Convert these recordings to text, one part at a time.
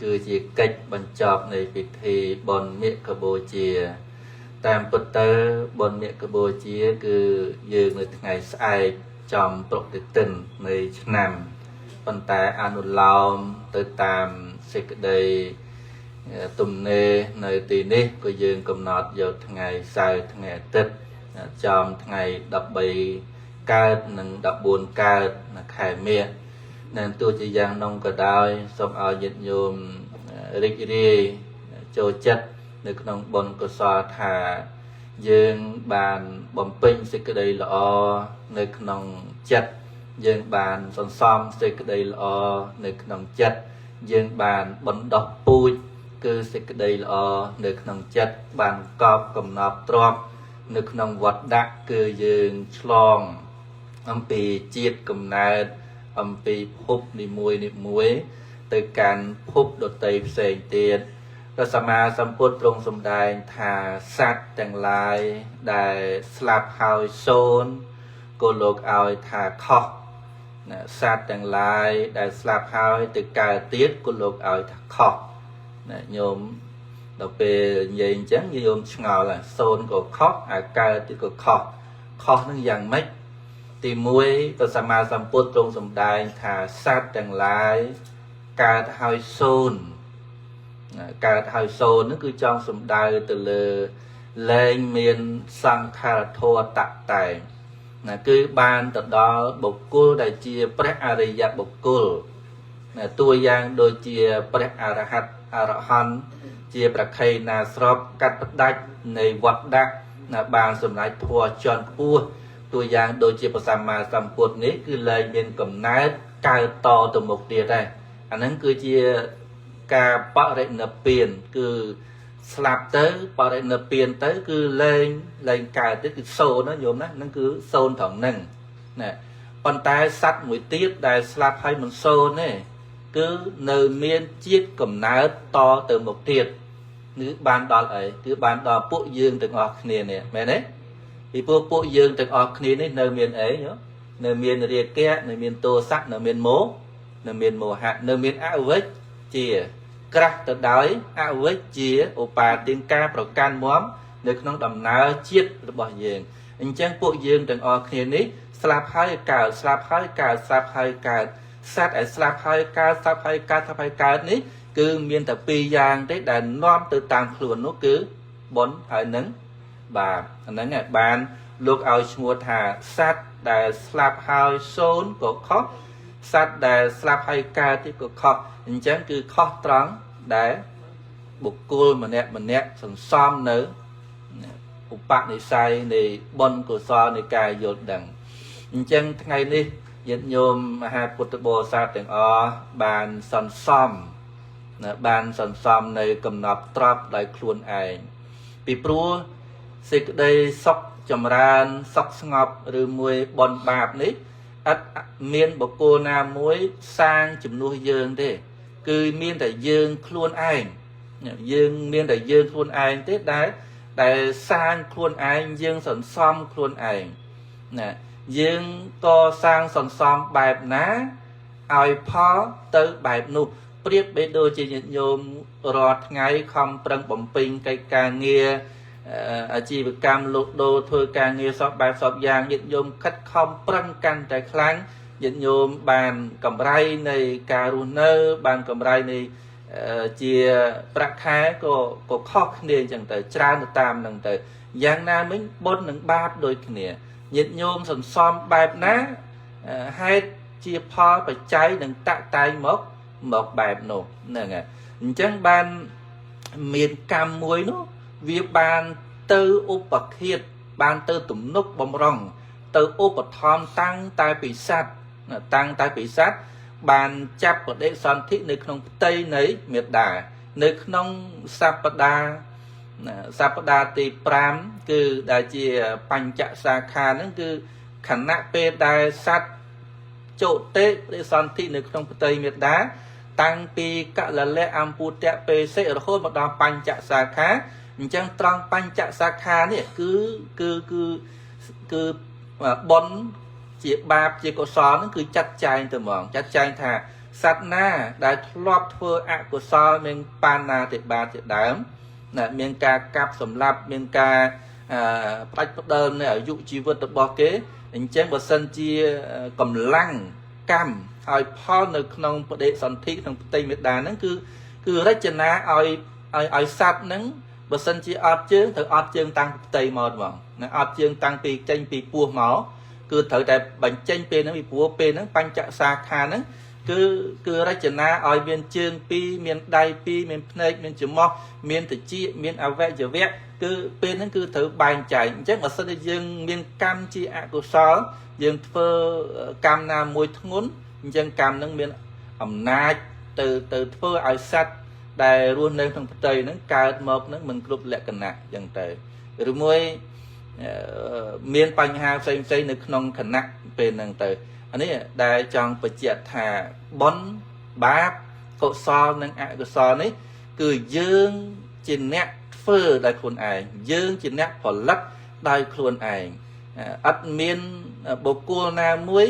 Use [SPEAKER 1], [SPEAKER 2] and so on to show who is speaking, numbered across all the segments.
[SPEAKER 1] cứ chỉ cách bằng chọc này bị thì bọn miệng cả bồ chia tam bật tớ bọn miệng cả bồ chia cứ dường được ngày sai trong bọc để tình này nằm bọn ta ăn lòng tới tam sẽ đây tùm nê nơi tì nê của dương cầm nọt vào ngày sai ngày tết trong ngày đập bầy ca nâng đập buồn ca là khai mẹ nên tôi chỉ dàng nông cả đôi xong ở dịch nhôm rích đi cho chất được nông bồn của xóa thả dương bàn bóng pinh sẽ cái đây lọ nơi nông chất dương bàn son xóm sẽ cái đây lọ nơi nông chất dương bàn bóng đọc bụi cứ sẽ cái đây lọ nơi nông chất bàn cọp cầm nọp trọp nơi nông vật đắc cứ dương chlong âm bì chiết cầm nát âm bì phúc đi muối từ càn phúc đột tây xây tiền và sama samput trong sông đài thả sát chẳng lại đài slap hào xôn cô lục ao thả khóc sát chẳng lại đài slap hào từ cài tiết cô lục ao thả khóc nhôm đọc về nhìn chẳng như nhôm ngào là xôn của khóc cài tiết của khóc khóc nó dàng mấy thì muối và sama samput trong sông đài thả sát chẳng lại cài hào xôn cả thời số nó cứ trong sum đai từ lên miền sang khá thua tạc tài cứ ban từ đó bộc cul đại chia prek ariya bộc cul tôi giang đôi chia prek arahat arahan chia prek khay na srop cắt đạch này vật đắc ban sum lại thua chọn cua tôi giang đôi chia pasama samput ní cứ lên miền cầm nát cài to từ một tia đây anh ấy cứ chia cả bảo vệ nợ tiền cứ slap tới bảo vệ nợ tiền tới cứ lên cài tới cái sâu nó nhôm nó cứ sâu thẳng nâng nè con tay sắt mũi tiết đài slap hay một sâu này cứ nơi miên chiết cầm ná to từ một thiệt nữ ban đo ấy cứ ban đo bộ dương từng ọt nè nè mẹ đấy thì bộ dương từng ọt nè đấy nơi miền ấy nhớ nơi miền riêng kia nơi miền tô sắt nơi miền mố hạt nơi miền áo vết chia cắt từ đói áo với chia opa tiếng ca pro can móm được nó đầm ná chiết bỏ giường anh chàng bộ dương từng ở kia ní slap hai cả sát ở slap hai cả ní cứ miền tập pi giang đấy đàn nom từ tàng luồn nó cứ bốn hai nắng bà anh ấy bàn lúc ao mua thả sát đài slap hai xôn của khóc sát đài slap hai ca thì của khóc anh chàng cứ khóc trắng để bục cô mà nè sẵn xóm nữa bục bạc này sai này bon của so này cài dột đằng chân ngày đi nhận nhôm hai bột bò sa tiếng o bàn sẵn xóm này cầm nọc trap lại khuôn ai bị prua xịt đây sóc chầm ran sóc ngọc rồi mùi bon bạc đấy miên bục cô nam muối sang chùm nuôi dương thế cứ miên tại dương khuôn anh dương miên tại dương khuôn anh tết đấy tại sang khuôn anh dương sẵn xóm khuôn anh nè dương to sang sẵn xóm bài ná ai phó tới bài nụ priết bế đôi chỉ nhận nhôm rọt ngay không prăng bẩm pin cây ca nghe chỉ việc cam lục đô thôi ca nghe sọp bài sọp giang nhận nhôm khách không prăng căn tại kháng nhận nhôm bàn cầm ray này cà rù nơ bàn cầm ray này chia bạc khá có khó khăn chẳng tới tràn tam nằng tới giang na mấy bốn nằng ba đôi kia nhận nhôm sần xóm bài ná hai chia pho phải cháy nằng tạ tay một bài nổ nè nghe chẳng ban miền cam muối nó việc ban tư úp bậc hiệt ban tư tụm nút bông rong tư úp bậc thon tăng tai bị sát tăng tai bị sát bàn chắp ở đây son thích nơi không tây nấy miệt đà nơi không sapada ti pram cứ đại chia pancha sakha nó cứ khả năng pe đại sát chỗ tết để son thích nơi không tây miệt đá tăng pi cả là lẽ ampute pe sẽ ở hôn một đòn pancha sakha chẳng trong pancha sakha này cứ bon chỉ ba chỉ có xó nó cứ chặt chai từ mỏng chặt chai thà សត្វណាដែលធ្លាប់ធ្វើអកុសលមានបាណាតិបាតជាដើមណាមានការកាប់សម្លាប់មានការផ្ដាច់ផ្ដើមនៃអាយុជីវិតរបស់គេអញ្ចឹងបើសិនជាកម្លាំងកម្មឲ្យផលនៅក្នុងបដិសន្ធិក្នុងផ្ទៃមេដាហ្នឹងគឺរចនាឲ្យសត្វហ្នឹងបើសិនជាអត់ជើងត្រូវអត់ជើងតាំងផ្ទៃមកហ្មងណាអត់ជើងតាំងពីចេញពីពោះមកគឺត្រូវតែបញ្ចេញពេលហ្នឹងពីព្រោះពេលហ្នឹងបញ្ចសាខាហ្នឹងគឺរចនាឲ្យមានជើងពីរមានដៃពីរមានភ្នែកមានច្រមុះមានត្រចៀកមានអវយវៈគឺពេលហ្នឹងគឺត្រូវបែងចែកអញ្ចឹងបើសិនជាយើងមានកម្មជាអកុសលយើងធ្វើកម្មណាមួយធ្ងន់អញ្ចឹងកម្មហ្នឹងមានអំណាចទៅធ្វើឲ្យសត្វដែលរស់នៅក្នុងផ្ទៃហ្នឹងកើតមកហ្នឹងមិនគ្រប់លក្ខណៈអញ្ចឹងទៅឬមួយមានបញ្ហាផ្សេងនៅក្នុងគណៈពេលហ្នឹងទៅអានេះដែលចង់បញ្ជាក់ថាបុណ្យបាបកុសលនិងអកុសលនេះគឺយើងជាអ្នកធ្វើដោយខ្លួនឯងយើងជាអ្នកផលិតដោយខ្លួនឯងអត់មានបុគ្គលណាមួយ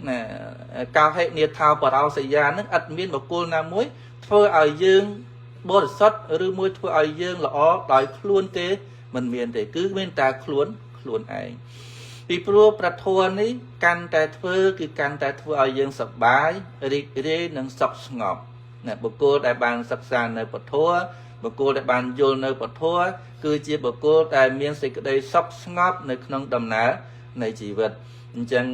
[SPEAKER 1] ណាកោហិនេថាបរោសយានឹងអត់មានបុគ្គលណាមួយធ្វើឲ្យយើងបរិសុទ្ធឬមួយធ្វើឲ្យយើងល្អដោយខ្លួនទេមិនមានទេគឺមានតែខ្លួនឯងពីព្រោះប្រធមនេះកាន់តែធ្វើគឺកាន់តែធ្វើឲ្យយើងសប្បាយរីករាយនិងសុខស្ងប់ណាបុគ្គលដែលបានសិក្សានៅពធបុគ្គលដែលបានយល់នៅពធគឺជាបុគ្គលដែលមានសេចក្តីសុខស្ងប់នៅក្នុងដំណើរនៃជីវិតអញ្ចឹង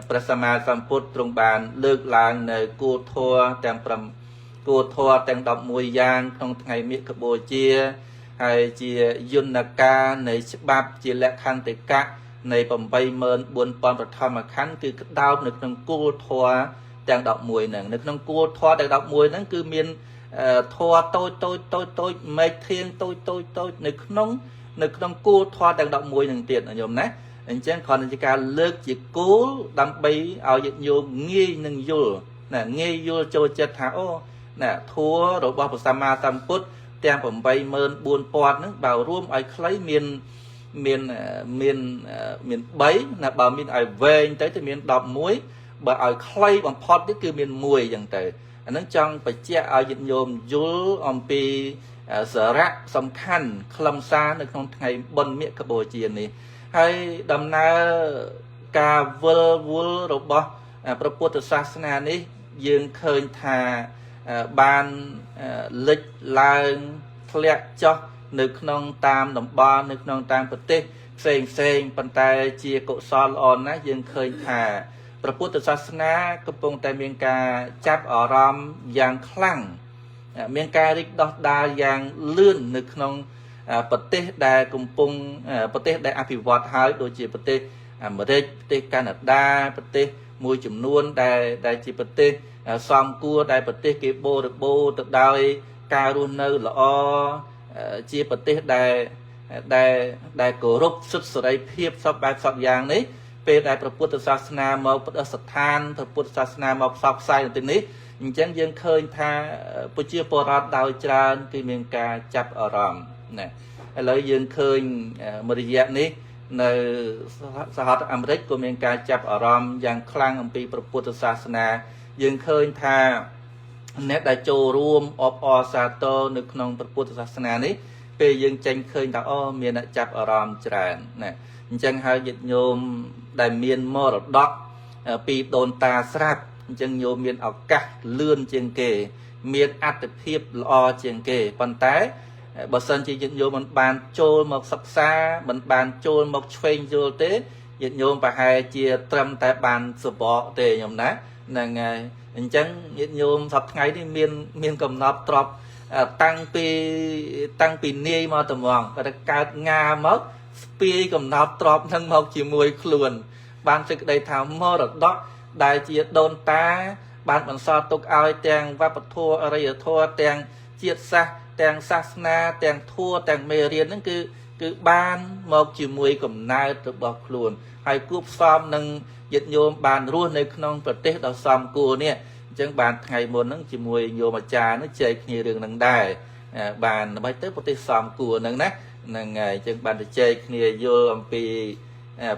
[SPEAKER 1] ព្រះសម្មាសម្ពុទ្ធទ្រង់បានលើកឡើងនៅគោលធម៌ទាំង5គោលធម៌ទាំង11យ៉ាងក្នុងថ្ងៃមាឃបូជាហើយជាយន្តការនៃច្បាប់ជាលក្ខន្តិកៈនៃ84000ប្រធមខណ្ឌគឺក្តោបនៅក្នុងគោលធម៌ទាំង11ហ្នឹងនៅក្នុងគោលធម៌ទាំង11ហ្នឹងគឺមានធម៌តូចមេឃធាងតូចនៅក្នុងគោលធម៌ទាំង11ហ្នឹងទៀតញោមណាអញ្ចឹងគ្រាន់តែជាការលើកជាគោលដើម្បីឲ្យញាតិញោមងាយនឹងយល់ណាងាយយល់ចូលចិត្តថាអូណាធម៌របស់ព្រះសម្មាសម្ពុទ្ធទាំង84000ហ្នឹងបើរួមឲ្យខ្លីមាន3ណាបើមានឲ្យវែងទៅមាន11បើឲ្យខ្លីបំផុតទៀតគឺមាន1អញ្ចឹងទៅអានឹងចង់បញ្ជាក់ឲ្យញាតិញោមយល់អំពីសារៈសំខាន់ខ្លឹមសារនៅក្នុងថ្ងៃបុណ្យមាឃបូជានេះហើយដំណើរការវិលវល់របស់ព្រះពុទ្ធសាសនានេះយើងឃើញថាបានលេចឡើងធ្លាក់ចុះនៅក្នុងតាមតំបន់នៅក្នុងតាមប្រទេសផ្សេងប៉ុន្តែជាកុសលល្អណាស់យើងឃើញថាព្រះពុទ្ធសាសនាកំពុងតែមានការចាប់អារម្មណ៍យ៉ាងខ្លាំងមានការរីកដុះដាលយ៉ាងលឿននៅក្នុងប្រទេសដែលកំពុងប្រទេសដែលអភិវឌ្ឍហើយដូចជាប្រទេសអាមេរិកប្រទេសកាណាដាប្រទេសមួយចំនួនដែលជាប្រទេសសំគួរដែលប្រទេសគេបរិបូរទៅដោយការរស់នៅល្អជាប្រទេសដែលគោរពសិទ្ធិសេរីភាពសពបែបសពយ៉ាងនេះពេលដែលព្រះពុទ្ធសាសនាមកប្រតិស្ថានព្រះពុទ្ធសាសនាមកផ្សព្វផ្សាយនៅទីនេះអញ្ចឹងយើងឃើញថាប្រជាពលរដ្ឋដោយច្រើនគឺមានការចាប់អារម្មណ៍ណាឥឡូវយើងឃើញមួយរយៈនេះនៅសហរដ្ឋអាមេរិកក៏មានការចាប់អារម្មណ៍យ៉ាងខ្លាំងអំពីព្រះពុទ្ធសាសនាយើងឃើញថាអ្នកដែលចូលរួមអបអរសាទរនៅក្នុងព្រះពុទ្ធសាសនានេះពេលយើងចេញឃើញថាអូមានអ្នកចាប់អារម្មណ៍ច្រើនណាអញ្ចឹងហើយញាតិញោមដែលមានមរតកពីដូនតាស្រាប់អញ្ចឹងញោមមានឱកាសលឿនជាងគេមានអត្ថភាពល្អជាងគេប៉ុន្តែបើសិនជាញាតិញោមមិនបានចូលមកសិក្សាមិនបានចូលមកឆ្វេងយល់ទេញាតិញោមប្រហែលជាត្រឹមតែបានសបកទេញោមណាហ្នឹងហើយអញ្ចឹងញាតិញោមសប្តាហ៍ថ្ងៃនេះមានកំណត់ទ្របតាំងពីនាយមកត្មងតែកើតងាមកស្ពាយកំណត់ទ្របនឹងមកជាមួយខ្លួនបានសេចក្តីថាមរតកដែលជាដូនតាបានបន្សល់ទុកឲ្យទាំងវប្បធម៌អរិយធម៌ទាំងជាតិសាសន៍ទាំងសាសនាទាំងធម៌ទាំងមេរៀនហ្នឹងគឺបានមកជាមួយកំណើតរបស់ខ្លួនហើយគួបផ្សំនឹងញាតិញោមបានរស់នៅក្នុងប្រទេសដ៏សមគួរនេះអញ្ចឹងបានថ្ងៃមុនហ្នឹងជាមួយញោមអាចារ្យហ្នឹងចែកគ្នារឿងហ្នឹងដែរបានដើម្បីទៅប្រទេសសមគួរហ្នឹងណាហ្នឹងហើយអញ្ចឹងបានទៅចែកគ្នាយល់អំពី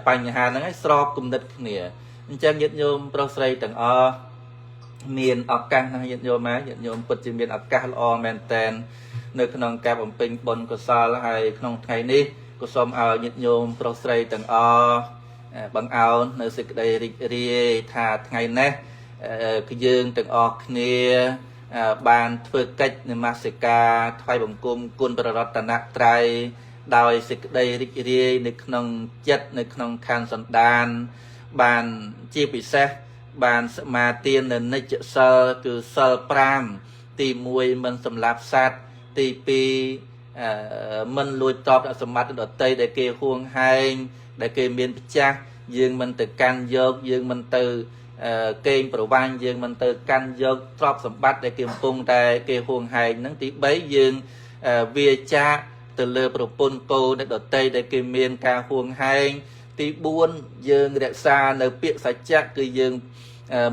[SPEAKER 1] បញ្ហាហ្នឹងហើយស្របគំនិតគ្នាអញ្ចឹងញាតិញោមប្រុសស្រីទាំងអស់ មានឱកាសណាស់ញាតិញោមញាតិញោមពិតជាមានឱកាសល្អមែនតែននៅក្នុងការបំពេញបុណ្យកុសលហើយក្នុងថ្ងៃនេះក៏សូមឲ្យញាតិញោមប្រុសស្រីទាំងអស់បង្អោននៅសេចក្តីរីករាយថាថ្ងៃនេះគឺយើងទាំងអស់គ្នាបានធ្វើកិច្ចនមស្ការថ្វាយបង្គំគុណព្រះរតនត្រ័យដោយសេចក្តីរីករាយនៅក្នុងចិត្តនៅក្នុងខណ្ឌសន្តានបានជាពិសេសបានសមាទាននៅនិច្ចសិលគឺសិល5ទី1មិនសម្លាប់សត្វទី2មិនលួចតបសម្បត្តិដតីដែលគេហួងហែងដែលគេមានម្ចាស់យើងមិនទៅកាន់យកយើងមិនទៅកេងប្រវាញ់យើងមិនទៅកាន់យកទ្រព្យសម្បត្តិដែលគេកំពុងតែគេហួងហែងហ្នឹងទី3យើងវាចាទៅលើប្រពន្ធកូនដតីដែលគេមានការហួងហែងទី4យើងរក្សានៅពាក្យសច្ចៈគឺយើង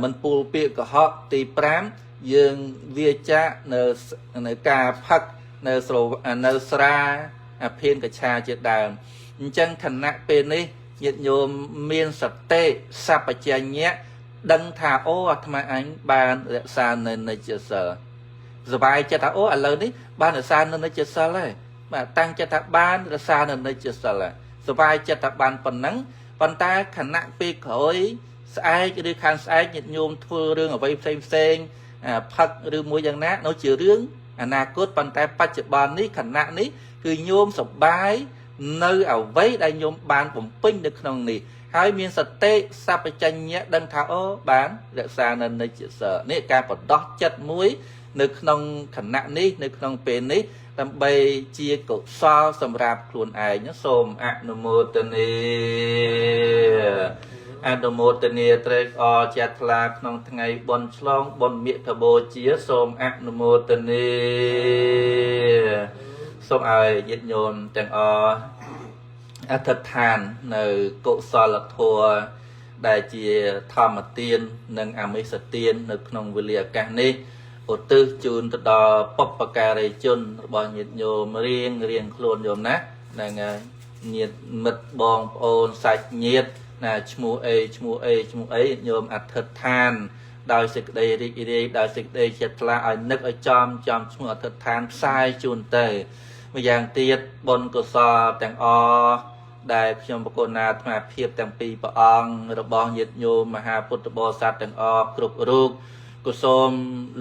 [SPEAKER 1] មិនពូលពាក្យកុហកទី5យើងវាចានៅការផឹកនៅស្រាអភិនកច្ឆាជាដើមអញ្ចឹងខណៈពេលនេះញាតិញោមមានសតិសัพពញ្ញៈដឹងថាអូអាត្មាអញបានរក្សានៅនិច្ចសិលសบายចិត្តថាអូឥឡូវនេះបានរក្សានៅនិច្ចសិលហើយបាទតាំងចិត្តថាបានរក្សានៅនិច្ចសិលហើយសบายចិត្តថាបានប៉ុណ្ណឹងប៉ុន្តែខណៈពេលក្រោយស្អែកឬខាងស្អែកញាតិញោមធ្វើរឿងអ្វីផ្សេងផឹកឬមួយយ៉ាងណានោះជារឿងអនាគតប៉ុន្តែបច្ចុប្បន្ននេះខណៈនេះគឺញោមសប្បាយនៅអ្វីដែលញោមបានបំពេញនៅក្នុងនេះហើយមានសតិសัพពញ្ញៈដឹងថាអូបានរក្សានៅនិច្ចសិលនេះការបដោះចិត្តមួយនៅក្នុងខណៈនេះនៅក្នុងពេលនេះដើម្បីជាកុសលសម្រាប់ខ្លួនឯងសូមអនុមោទនាអនុមោទនាត្រេកអរជាថ្លាក្នុងថ្ងៃបុណ្យឆ្លងបុណ្យមាឃបូជាសូមអនុមោទនាសូមឲ្យញាតិញោមទាំងអស់អធិដ្ឋាននៅកុសលធម៌ដែលជាធម្មទាននិងអមិសទាននៅក្នុងវេលាឱកាសនេះឧទ្ទិសជូនទៅដល់បុព្វការីជនរបស់ញាតិញោមរៀងខ្លួនញោមណាហ្នឹងហើយញាតិមិត្តបងប្អូនសាច់ញាតិណាឈ្មោះអីញោមអធិដ្ឋានដោយសេចក្តីរីករាយដោយសេចក្តីចិត្តថ្លាឲ្យនឹកឲ្យចំឈ្មោះអធិដ្ឋានផ្សាយជូនទៅម្យ៉ាងទៀតបុណ្យកុសលទាំងអស់ដែលខ្ញុំបកណ្ណាអាត្មាភាពទាំងពីរព្រះអង្គរបស់ញាតិញោមមហាពុទ្ធបរិស័ទទាំងអស់គ្រប់រូបក៏សូម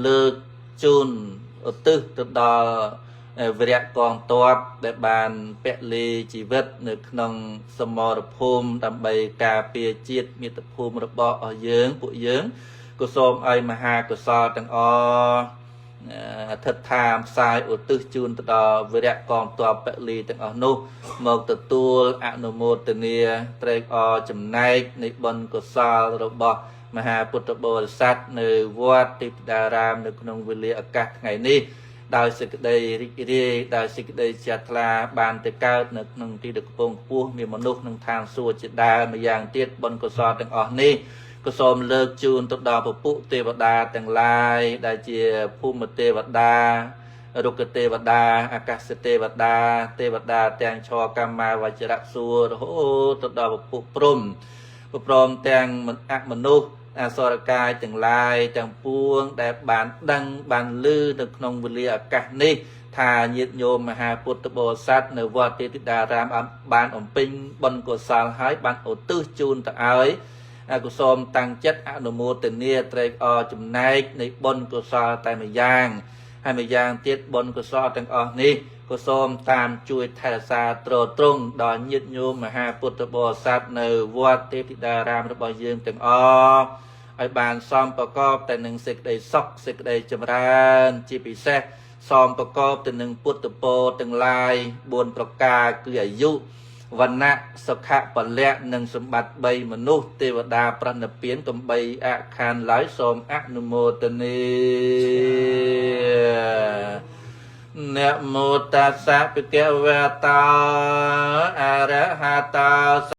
[SPEAKER 1] លើកជូនឧទ្ទិសទៅដល់វីរៈកងទ័ពដែលបានពលីជីវិតនៅក្នុងសមរភូមិដើម្បីការពារជាតិមាតុភូមិរបស់យើងពួកយើងក៏សូមឲ្យមហាកុសលទាំងអស់អធិដ្ឋានផ្សាយឧទ្ទិសជូនទៅដល់វីរៈកងទ័ពពលីទាំងអស់នោះមកទទួលអនុមោទនាត្រេកអរចំណែកនៃបុណ្យកុសលរបស់មហាពុទ្ធបរិស័ទនៅវត្តទេពតារាមនៅក្នុងវេលាឱកាសថ្ងៃនេះដោយសេចក្តីរីករាយដោយសេចក្តីជ្រះថ្លាបានទៅកើតនៅក្នុងទីដ៏ខ្ពង់ខ្ពស់មានមនុស្សក្នុងឋានសួគ៌ជាដើមម្យ៉ាងទៀតបុណ្យកុសលទាំងអស់នេះក៏សូមលើកជូនទៅដល់ពពុះទេវតាទាំងឡាយដែលជាភូមិទេវតារុក្ខទេវតាអាកាសទេវតាទេវតាទាំងឆកម្មាវចរៈសួគ៌រហូតទៅដល់ពពុះព្រំព្រមទាំងមនុស្សអសរកាយទាំងឡាយទាំងពួងដែលបានដឹងបានឮនៅក្នុងវេលាឱកាសនេះថាញាតិញោមមហាពុទ្ធបរិស័ទនៅវត្តទេពតារាមបានអំពេញបុណ្យកុសលហើយបានឧទ្ទិសជូនទៅឲ្យក៏សូមតាំងចិត្តអនុមោទនាត្រេកអរចំណែកនៃបុណ្យកុសលតែម្យ៉ាងហើយម្យ៉ាងទៀតបុណ្យកុសលទាំងអស់នេះក៏សូមតាមជួយថែរក្សាទ្រទ្រង់ដល់ញាតិញោមមហាពុទ្ធបរិស័ទនៅវត្តទេពតារាមរបស់យើងទាំងអស់ឲ្យបានសមប្រកបតែនឹងសេចក្តីសុខសេចក្តីចម្រើនជាពិសេសសមប្រកបទៅនឹងពុទ្ធពរទាំងឡាយ4ប្រការគឺអាយុវណ្ណៈសុខៈពលៈនិងសម្បត្តិ3មនុស្សទេវតាប្រណិពានកំបីអខានឡើយសូមអនុមោទនាนะโมตัสสะภะคะวะโตอะระหะโต